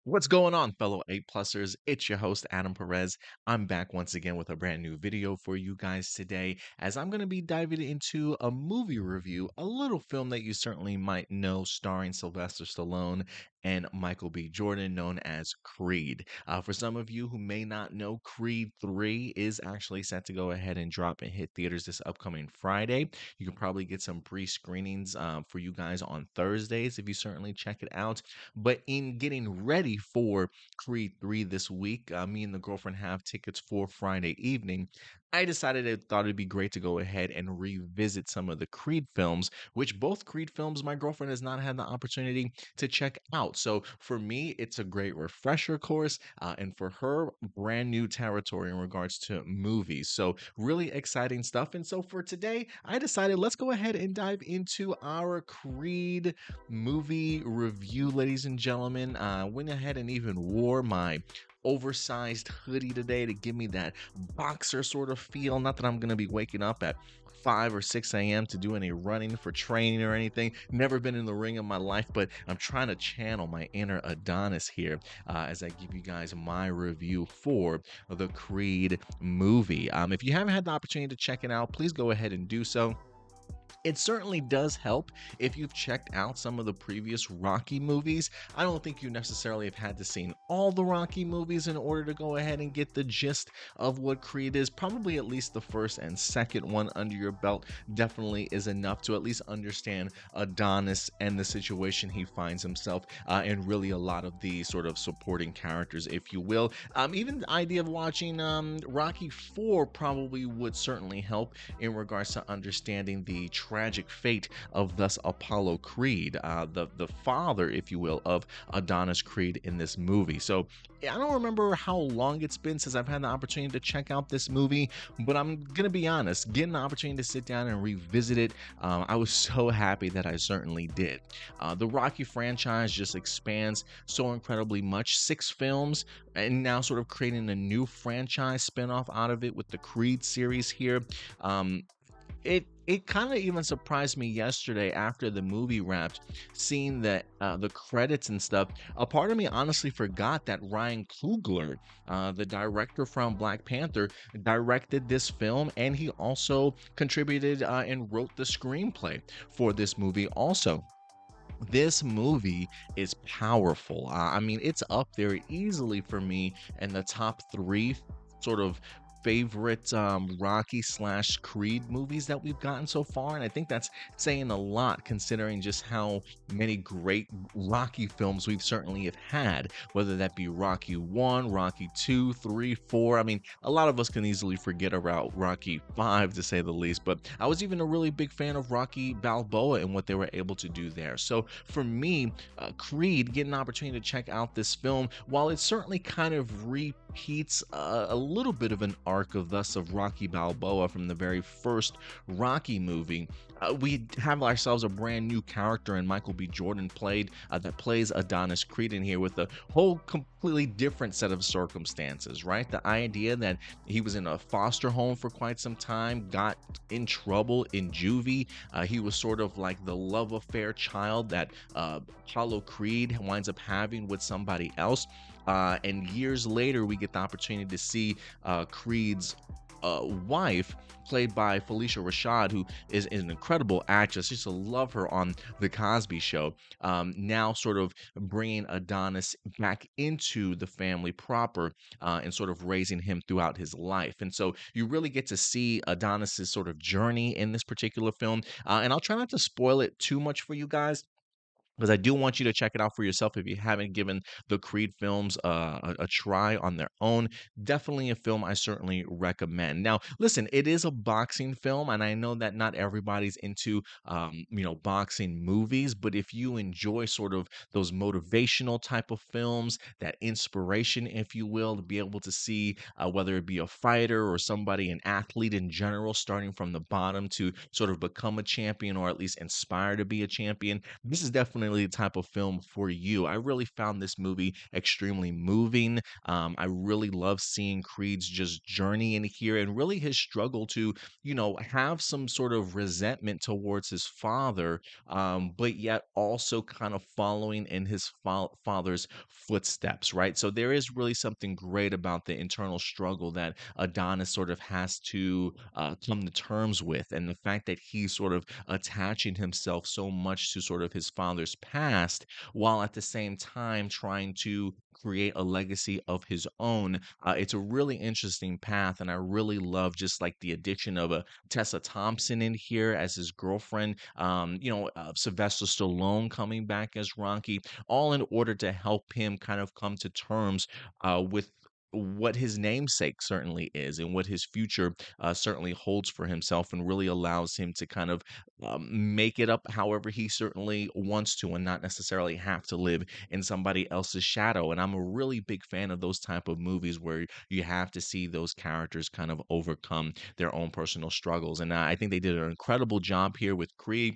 What's going on, fellow A-plussers? It's your host, Adam Perez. I'm back once again with a brand new video for you guys today, as I'm going to be diving into a movie review, a little film that you certainly might know, starring Sylvester Stallone and Michael B. Jordan, known as Creed. For some of you who may not know, Creed 3 is actually set to go ahead and drop and hit theaters this upcoming Friday. You can probably get some pre-screenings for you guys on Thursdays if you certainly check it out. But in getting ready for Creed 3 this week, me and the girlfriend have tickets for Friday evening. I decided I thought it'd be great to go ahead and revisit some of the Creed films, which both Creed films my girlfriend has not had the opportunity to check out. So for me, it's a great refresher course, and for her, brand new territory in regards to movies. So really exciting stuff. And so for today, I decided let's go ahead and dive into our Creed movie review, ladies and gentlemen. Went ahead and even wore my oversized hoodie today to give me that boxer sort of feel. Not that I'm going to be waking up at 5 or 6 a.m. to do any running for training or anything. Never been in the ring in my life, but I'm trying to channel my inner Adonis here as I give you guys my review for the Creed movie. If you haven't had the opportunity to check it out, please go ahead and do so. It certainly does help if you've checked out some of the previous Rocky movies. I don't think you necessarily have had to seen all the Rocky movies in order to go ahead and get the gist of what Creed is. Probably at least the first and second one under your belt definitely is enough to at least understand Adonis and the situation he finds himself and really a lot of the sort of supporting characters, if you will. Even the idea of watching Rocky 4 probably would certainly help in regards to understanding the tragic fate of thus Apollo Creed, the father, if you will, of Adonis Creed in this movie. So I don't remember how long it's been since I've had the opportunity to check out this movie, but I'm gonna be honest, getting the opportunity to sit down and revisit it, I was so happy that I certainly did. The Rocky franchise just expands so incredibly much. 6 films, and now sort of creating a new franchise spinoff out of it with the Creed series here. Um, it kind of even surprised me yesterday after the movie wrapped, seeing that the credits and stuff. A part of me honestly forgot that Ryan Coogler, the director from Black Panther, directed this film, and he also contributed and wrote the screenplay for this movie. Also, this movie is powerful. I mean, it's up there easily for me in the top three sort of favorite Rocky slash Creed movies that we've gotten so far. And I think that's saying a lot considering just how many great Rocky films we've certainly have had, whether that be Rocky 1, Rocky 2, 3, 4. I mean, a lot of us can easily forget about Rocky 5 to say the least, but I was even a really big fan of Rocky Balboa and what they were able to do there. So for me, Creed, getting an opportunity to check out this film, while it certainly kind of repeats a little bit of an arc of thus of Rocky Balboa from the very first Rocky movie, we have ourselves a brand new character in Michael B. Jordan played that plays Adonis Creed in here with a whole completely different set of circumstances, right? The idea that he was in a foster home for quite some time, got in trouble in juvie. He was sort of like the love affair child that Apollo Creed winds up having with somebody else. And years later, we get the opportunity to see Creed's wife, played by Felicia Rashad, who is an incredible actress. I used to love her on The Cosby Show. Now, sort of bringing Adonis back into the family proper and sort of raising him throughout his life. And so you really get to see Adonis's sort of journey in this particular film. And I'll try not to spoil it too much for you guys, because I do want you to check it out for yourself if you haven't given the Creed films a try on their own. Definitely a film I certainly recommend. Now, listen, it is a boxing film, and I know that not everybody's into boxing movies, but if you enjoy sort of those motivational type of films, that inspiration, if you will, to be able to see whether it be a fighter or somebody, an athlete in general, starting from the bottom to sort of become a champion or at least inspire to be a champion, this is definitely definitely the type of film for you. I really found this movie extremely moving. I really love seeing Creed's just journey in here and really his struggle to, have some sort of resentment towards his father, but yet also kind of following in his father's footsteps, right? So there is really something great about the internal struggle that Adonis sort of has to come to terms with, and the fact that he's sort of attaching himself so much to sort of his father's past, while at the same time trying to create a legacy of his own. It's a really interesting path, and I really love just like the addition of a Tessa Thompson in here as his girlfriend. Sylvester Stallone coming back as Rocky, all in order to help him kind of come to terms with what his namesake certainly is and what his future certainly holds for himself, and really allows him to kind of make it up however he certainly wants to, and not necessarily have to live in somebody else's shadow. And I'm a really big fan of those type of movies where you have to see those characters kind of overcome their own personal struggles. And I think they did an incredible job here with Creed.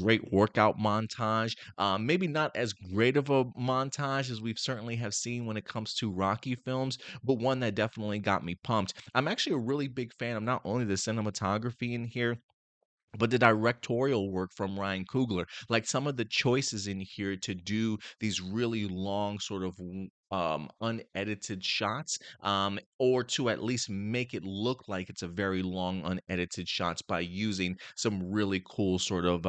Great workout montage. Maybe not as great of a montage as we've certainly have seen when it comes to Rocky films, but one that definitely got me pumped. I'm actually a really big fan of not only the cinematography in here, but the directorial work from Ryan Coogler. Like some of the choices in here to do these really long sort of unedited shots, or to at least make it look like it's a very long unedited shots by using some really cool sort of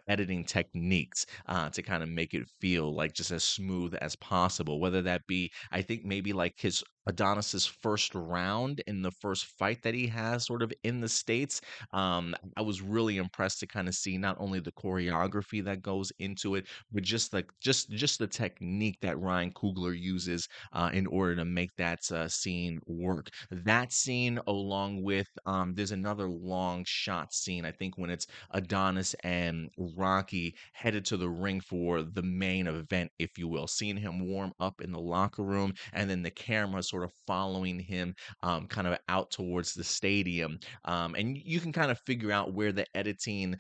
editing techniques to kind of make it feel like just as smooth as possible. Whether that be, I think maybe like his Adonis's first round in the first fight that he has sort of in the States. I was really impressed to kind of see not only the choreography that goes into it, but just like just the technique that Ryan Coogler uses in order to make that scene work. That scene, along with there's another long shot scene. I think when it's Adonis and Rocky headed to the ring for the main event, if you will, seeing him warm up in the locker room, and then the camera sort of following him kind of out towards the stadium, and you can kind of figure out where the editing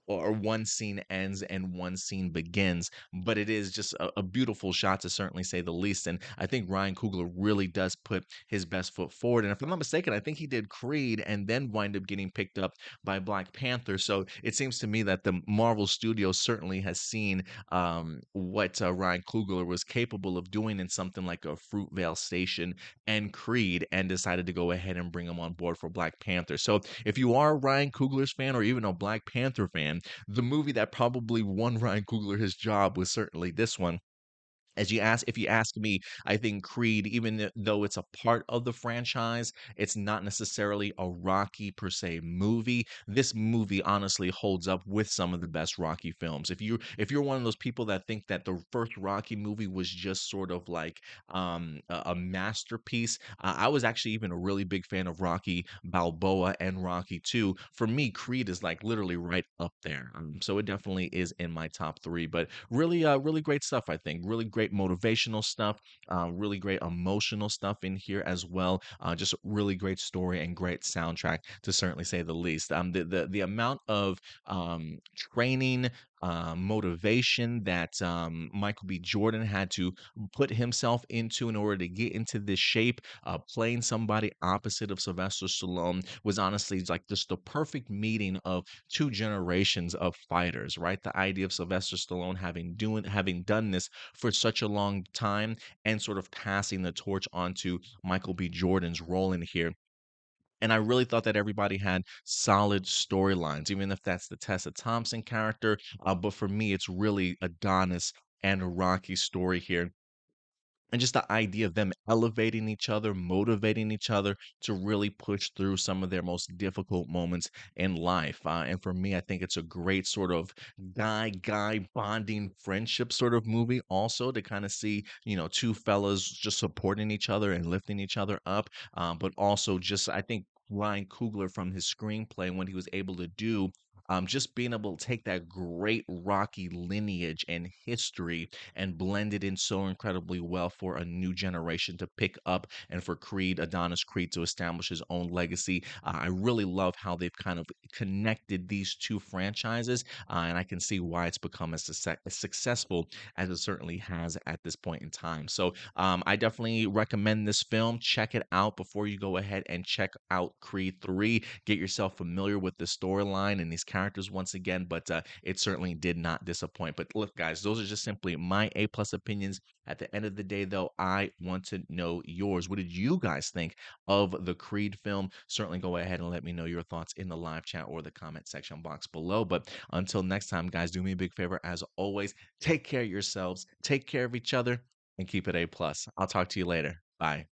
or one scene ends and one scene begins. But it is just a beautiful shot to certainly say the least. And I think Ryan Coogler really does put his best foot forward. And if I'm not mistaken, I think he did Creed and then wind up getting picked up by Black Panther. So it seems to me that the Marvel Studio certainly has seen what Ryan Coogler was capable of doing in something like a Fruitvale Station and Creed, and decided to go ahead and bring him on board for Black Panther. So if you are a Ryan Coogler's fan or even a Black Panther fan, the movie that probably won Ryan Coogler his job was certainly this one. If you ask me, I think Creed, even though it's a part of the franchise, it's not necessarily a Rocky per se movie. This movie honestly holds up with some of the best Rocky films. If you're one of those people that think that the first Rocky movie was just sort of like a masterpiece, I was actually even a really big fan of Rocky Balboa and Rocky 2. For me, Creed is like literally right up there. So it definitely is in my top three. But really, really great stuff. I think really great motivational stuff, really great emotional stuff in here as well. Just really great story and great soundtrack to certainly say the least. The amount of training, motivation that Michael B. Jordan had to put himself into in order to get into this shape, playing somebody opposite of Sylvester Stallone, was honestly like just the perfect meeting of two generations of fighters, right? The idea of Sylvester Stallone having done this for such a long time, and sort of passing the torch onto Michael B. Jordan's role in here. And I really thought that everybody had solid storylines, even if that's the Tessa Thompson character. But for me, it's really Adonis and Rocky's story here, and just the idea of them elevating each other, motivating each other to really push through some of their most difficult moments in life. And for me, I think it's a great sort of guy bonding friendship sort of movie, also to kind of see, two fellas just supporting each other and lifting each other up. But also just, I think, Ryan Coogler from his screenplay, what he was able to do just being able to take that great Rocky lineage and history and blend it in so incredibly well for a new generation to pick up and for Adonis Creed to establish his own legacy. I really love how they've kind of connected these two franchises, and I can see why it's become as successful as it certainly has at this point in time. So I definitely recommend this film. Check it out before you go ahead and check out Creed 3. Get yourself familiar with the storyline and these characters once again, but it certainly did not disappoint. But look, guys, those are just simply my A plus opinions. At the end of the day, though, I want to know yours. What did you guys think of the Creed film? Certainly go ahead and let me know your thoughts in the live chat or the comment section box below. But until next time, guys, do me a big favor. As always, take care of yourselves, take care of each other, and keep it A plus. I'll talk to you later. Bye.